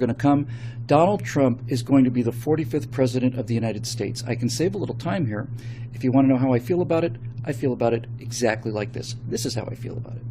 Going to come. Donald Trump is going to be the 45th president of the United States. I can save a little time here. If you want to know how I feel about it exactly like this. This is how I feel about it.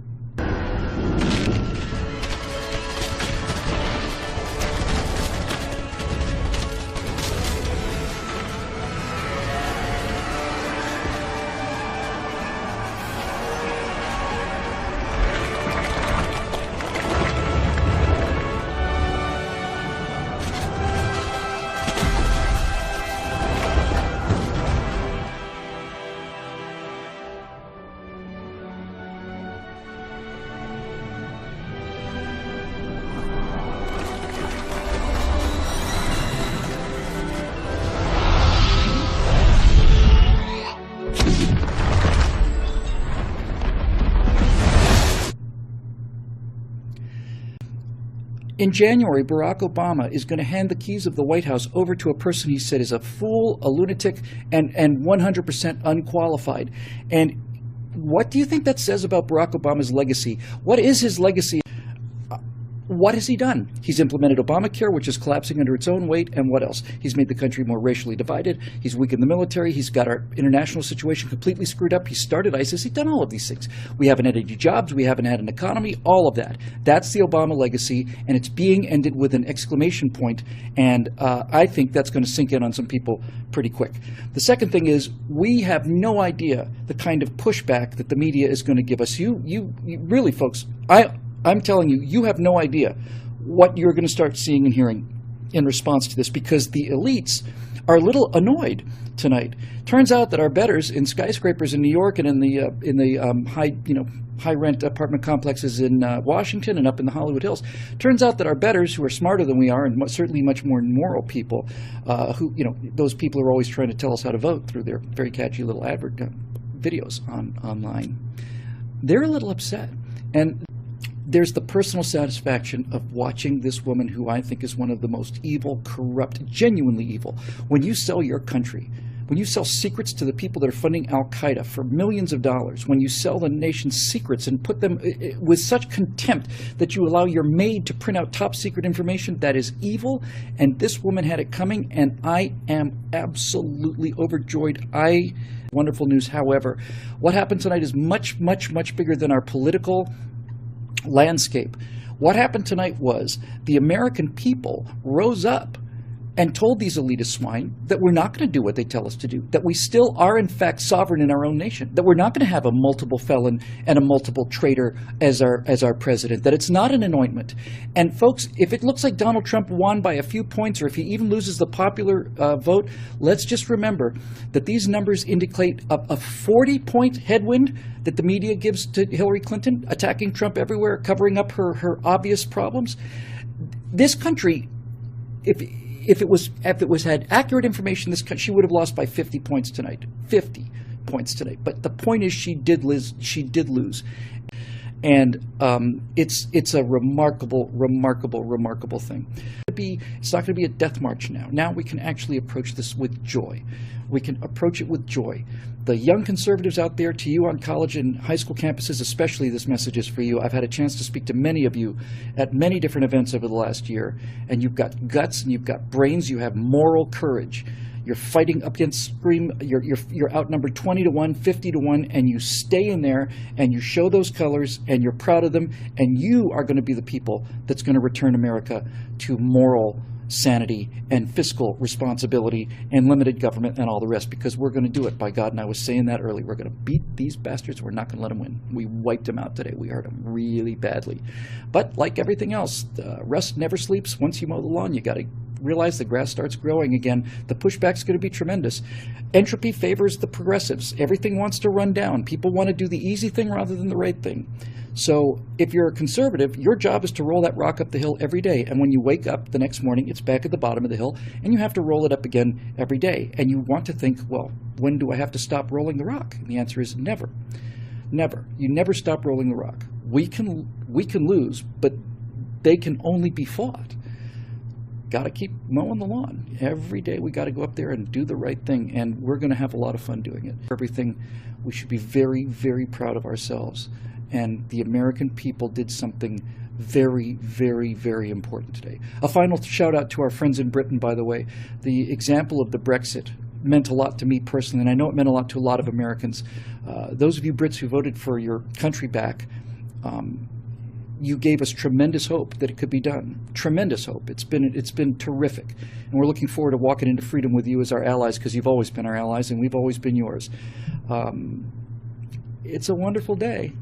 In January, Barack Obama is going to hand the keys of the White House over to a person he said is a fool, a lunatic, and 100% unqualified. And what do you think that says about Barack Obama's legacy? What is his legacy? What has he done? He's implemented Obamacare, which is collapsing under its own weight, and what else? He's made the country more racially divided. He's weakened the military. He's got our international situation completely screwed up. He started ISIS. He's done all of these things. We haven't had any jobs. We haven't had an economy. All of that. That's the Obama legacy, and it's being ended with an exclamation point, and I think that's going to sink in on some people pretty quick. The second thing is we have no idea the kind of pushback that the media is going to give us. You really, folks, I'm telling you, you have no idea what you're going to start seeing and hearing in response to this, because the elites are a little annoyed tonight. Turns out that our betters in skyscrapers in New York and in the high rent apartment complexes in Washington and up in the Hollywood Hills, turns out that our betters, who are smarter than we are and certainly much more moral people, those people who are always trying to tell us how to vote through their very catchy little videos online, they're a little upset. And there's the personal satisfaction of watching this woman, who I think is one of the most evil, corrupt, genuinely evil. When you sell your country, when you sell secrets to the people that are funding Al-Qaeda for millions of dollars, when you sell the nation's secrets and put them with such contempt that you allow your maid to print out top secret information, that is evil. And this woman had it coming, and I am absolutely overjoyed. Wonderful news, however. What happened tonight is much, much, much bigger than our political landscape. What happened tonight was the American people rose up and told these elitist swine that we're not going to do what they tell us to do, that we still are in fact sovereign in our own nation, that we're not going to have a multiple felon and a multiple traitor as our president, that it's not an anointment. And folks, if it looks like Donald Trump won by a few points, or if he even loses the popular vote, let's just remember that these numbers indicate a 40-point headwind that the media gives to Hillary Clinton, attacking Trump everywhere, covering up her obvious problems. This country, if it was had accurate information, she would have lost by 50 points tonight. 50 points tonight. But the point is, she did lose. And it's a remarkable, remarkable, remarkable thing. It's not going to be a death march now. Now we can actually approach this with joy. We can approach it with joy. The young conservatives out there, to you on college and high school campuses especially, this message is for you. I've had a chance to speak to many of you at many different events over the last year, and you've got guts and you've got brains, you have moral courage. You're fighting up against scream. You're outnumbered 20-1, 50-1, and you stay in there and you show those colors and you're proud of them, and you are going to be the people that's going to return America to moral sanity and fiscal responsibility and limited government and all the rest, because we're going to do it, by God. And I was saying that earlier. We're going to beat these bastards. We're not going to let them win. We wiped them out today. We hurt them really badly. But like everything else, rust never sleeps. Once you mow the lawn, you got to realize the grass starts growing again. The pushback's going to be tremendous. Entropy favors the progressives. Everything wants to run down. People want to do the easy thing rather than the right thing. So if you're a conservative, your job is to roll that rock up the hill every day. And when you wake up the next morning, it's back at the bottom of the hill, and you have to roll it up again every day. And you want to think, well, when do I have to stop rolling the rock? And the answer is never. Never. You never stop rolling the rock. We can lose, but they can only be fought. Got to keep mowing the lawn. Every day we got to go up there and do the right thing, and we're going to have a lot of fun doing it. For everything, we should be very, very proud of ourselves. And the American people did something very, very, very important today. A final shout out to our friends in Britain, by the way. The example of the Brexit meant a lot to me personally, and I know it meant a lot to a lot of Americans. Those of you Brits who voted for your country back, you gave us tremendous hope that it could be done. Tremendous hope. It's been terrific. And we're looking forward to walking into freedom with you as our allies, because you've always been our allies and we've always been yours. It's a wonderful day.